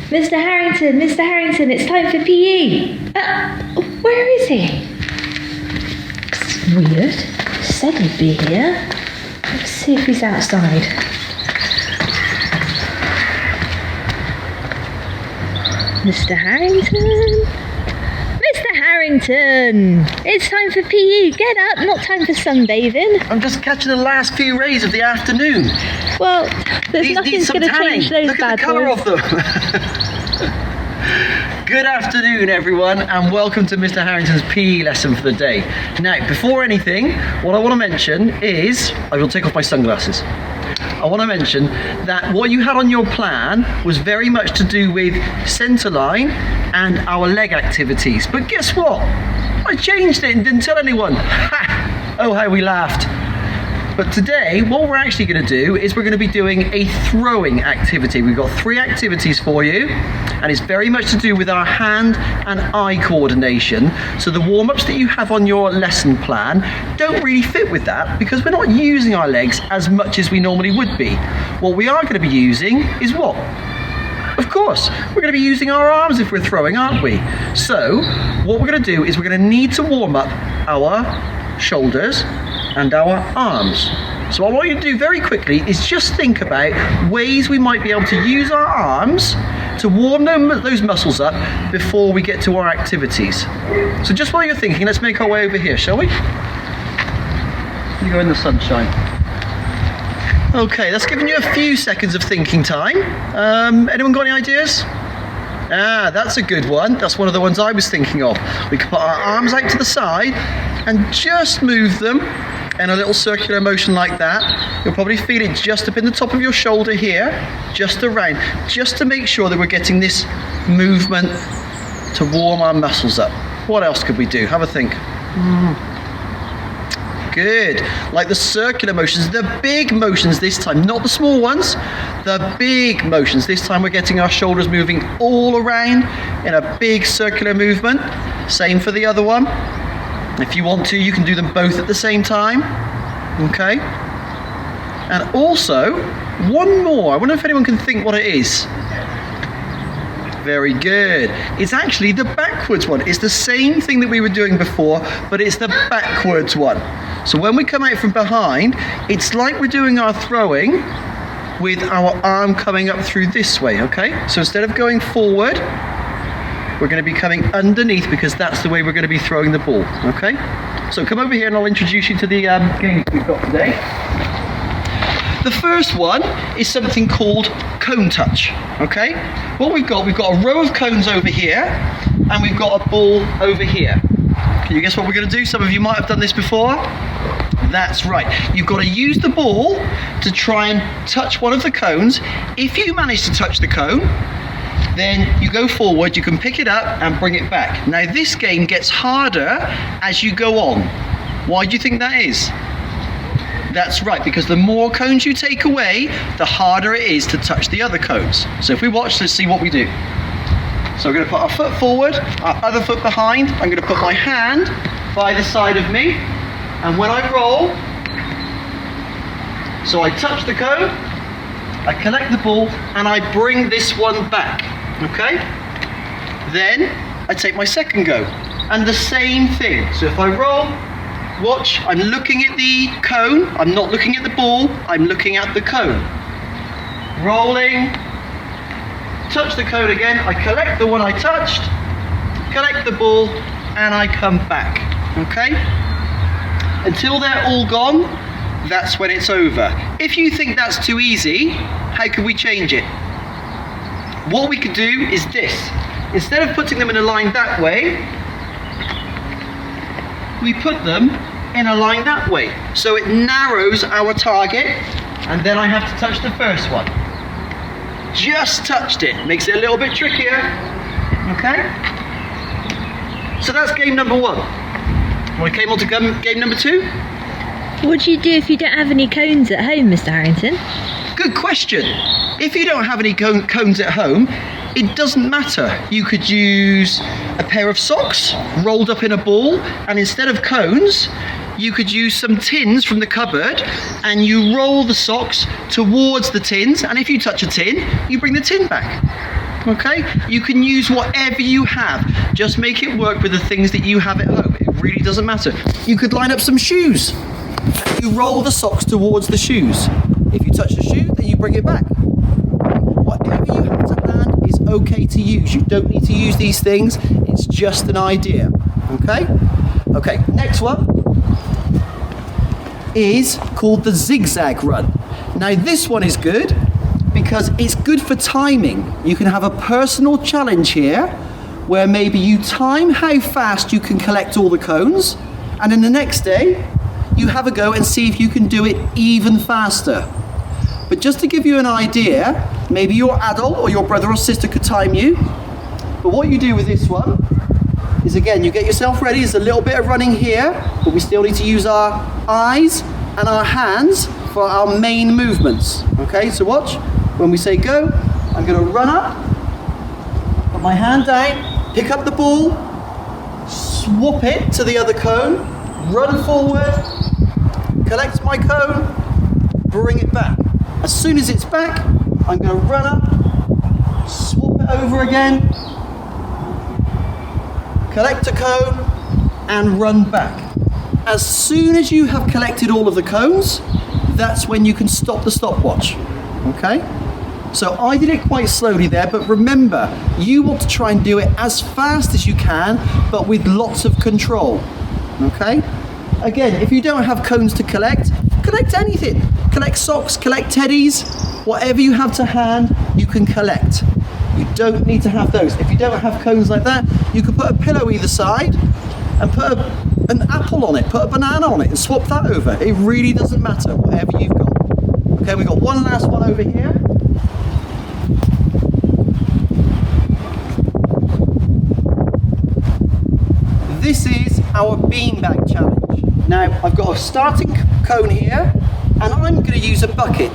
Mr. Harrington, it's time for PE. Where is he? It's weird. He said he'd be here. Let's see if he's outside. Mr. Harrington? Mr. Harrington! It's time for PE. Get up, not time for sunbathing. I'm just catching the last few rays of the afternoon. Well, nothing's going to change those Look bad at the colour boys. of them. Good afternoon, everyone, and welcome to Mr. Harrington's PE lesson for the day. Now, before anything, what I want to mention is, I will take off my sunglasses. I want to mention that what you had on your plan was very much to do with centerline and our leg activities. But guess what? I changed it and didn't tell anyone. Ha! Oh, how we laughed. But today, what we're actually going to do is we're going to be doing a throwing activity. We've got 3 activities for you, and it's very much to do with our hand and eye coordination. So the warm-ups that you have on your lesson plan don't really fit with that because we're not using our legs as much as we normally would be. What we are going to be using is what? Of course, we're going to be using our arms if we're throwing, aren't we? So what we're going to do is we're going to need to warm up our shoulders and our arms. So what I want you to do very quickly is just think about ways we might be able to use our arms to warm those muscles up before we get to our activities. So just while you're thinking, let's make our way over here, shall we? You go in the sunshine. Okay, that's given you a few seconds of thinking time. Anyone got any ideas? That's a good one. That's one of the ones I was thinking of. We can put our arms out to the side and just move them in a little circular motion like that. You'll probably feel it just up in the top of your shoulder here, just around, just to make sure that we're getting this movement to warm our muscles up. What else could we do? Have a think. Good. Like the circular motions, the big motions this time, not the small ones, the big motions. This time we're getting our shoulders moving all around in a big circular movement. Same for the other one. If you want to, you can do them both at the same time. Okay. And also, one more. I wonder if anyone can think what it is. Very good. It's actually the backwards one. It's the same thing that we were doing before, but it's the backwards one. So when we come out from behind, it's like we're doing our throwing with our arm coming up through this way, okay? So instead of going forward, we're going to be coming underneath because that's the way we're going to be throwing the ball, okay? So come over here and I'll introduce you to the games we've got today. The first one is something called cone touch, okay? What we've got a row of cones over here and we've got a ball over here. Can you guess what we're going to do? Some of you might have done this before. That's right. You've got to use the ball to try and touch one of the cones. If you manage to touch the cone, then you go forward, you can pick it up and bring it back. Now this game gets harder as you go on. Why do you think that is? That's right, because the more cones you take away, the harder it is to touch the other cones. So if we watch, let's see what we do. So we're going to put our foot forward, our other foot behind. I'm going to put my hand by the side of me, and when I roll, so I touch the cone, I collect the ball, and I bring this one back, okay? Then I take my second go, and the same thing. So if I roll, watch, I'm looking at the cone, I'm not looking at the ball, I'm looking at the cone. Rolling, touch the cone again, I collect the one I touched, collect the ball, and I come back, okay? Until they're all gone, that's when it's over. If you think that's too easy, how can we change it? What we could do is this. Instead of putting them in a line that way, we put them in a line that way. So it narrows our target, and then I have to touch the first one. Just touched it. Makes it a little bit trickier. Okay? So that's game number 1. Want to come on to game number 2? What do you do if you don't have any cones at home, Mr. Harrington? Good question. If you don't have any cones at home, it doesn't matter. You could use a pair of socks rolled up in a ball, and instead of cones, you could use some tins from the cupboard, and you roll the socks towards the tins, and if you touch a tin, you bring the tin back. Okay? You can use whatever you have. Just make it work with the things that you have at home. It really doesn't matter. You could line up some shoes. You roll the socks towards the shoes. If you touch the shoe, then you bring it back. Whatever you have to hand is okay to use. You don't need to use these things. It's just an idea. Okay? Okay, next one is called the zigzag run. Now this one is good because it's good for timing. You can have a personal challenge here where maybe you time how fast you can collect all the cones, and then the next day you have a go and see if you can do it even faster. But just to give you an idea, maybe your adult or your brother or sister could time you. But what you do with this one is, again, you get yourself ready. There's a little bit of running here, but we still need to use our eyes and our hands for our main movements. Okay, so watch. When we say go, I'm going to run up, put my hand down, pick up the ball, swap it to the other cone, run forward, collect my cone, bring it back. As soon as it's back, I'm going to run up, swap it over again, collect a cone, and run back. As soon as you have collected all of the cones, that's when you can stop the stopwatch. Okay? So I did it quite slowly there, but remember, you want to try and do it as fast as you can, but with lots of control. Okay? Again, if you don't have cones to collect anything. Collect socks, collect teddies, whatever you have to hand, you can collect. You don't need to have those. If you don't have cones like that, you can put a pillow either side and put an apple on it, put a banana on it and swap that over. It really doesn't matter, whatever you've got. Okay, we've got one last one over here. This is our beanbag challenge. Now, I've got a starting cone here, and I'm going to use a bucket.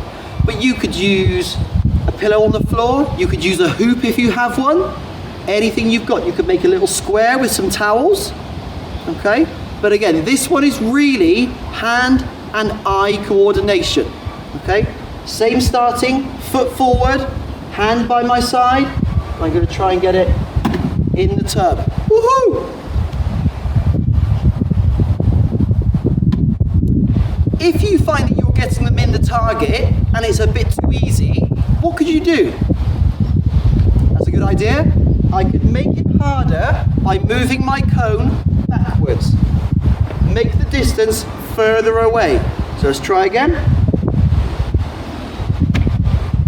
But you could use a pillow on the floor, you could use a hoop if you have one. Anything you've got. You could make a little square with some towels. Okay? But again, this one is really hand and eye coordination. Okay? Same starting, foot forward, hand by my side. I'm going to try and get it in the tub. Woohoo! If you find that you're getting them in the target and it's a bit too easy, what could you do? That's a good idea. I could make it harder by moving my cone backwards. Make the distance further away. So let's try again.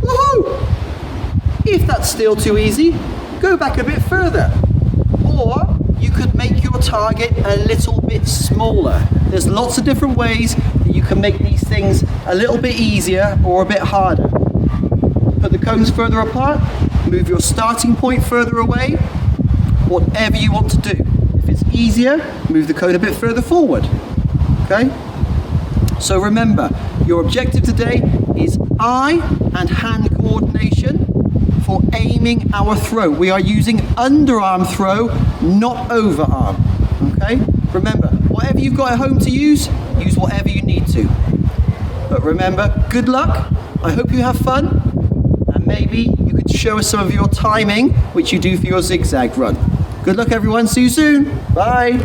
Woohoo! If that's still too easy, go back a bit further. Or you could make your target a little bit smaller. There's lots of different ways that you can make these things a little bit easier or a bit harder. Put the cones further apart, move your starting point further away, whatever you want to do. If it's easier, move the cone a bit further forward. Okay? So remember, your objective today is eye and hand coordination for aiming our throw. We are using underarm throw, not overarm. Okay? Remember, whatever you've got at home to use whatever you need to. But remember, good luck. I hope you have fun. And maybe you could show us some of your timing, which you do for your zigzag run. Good luck, everyone. See you soon. Bye.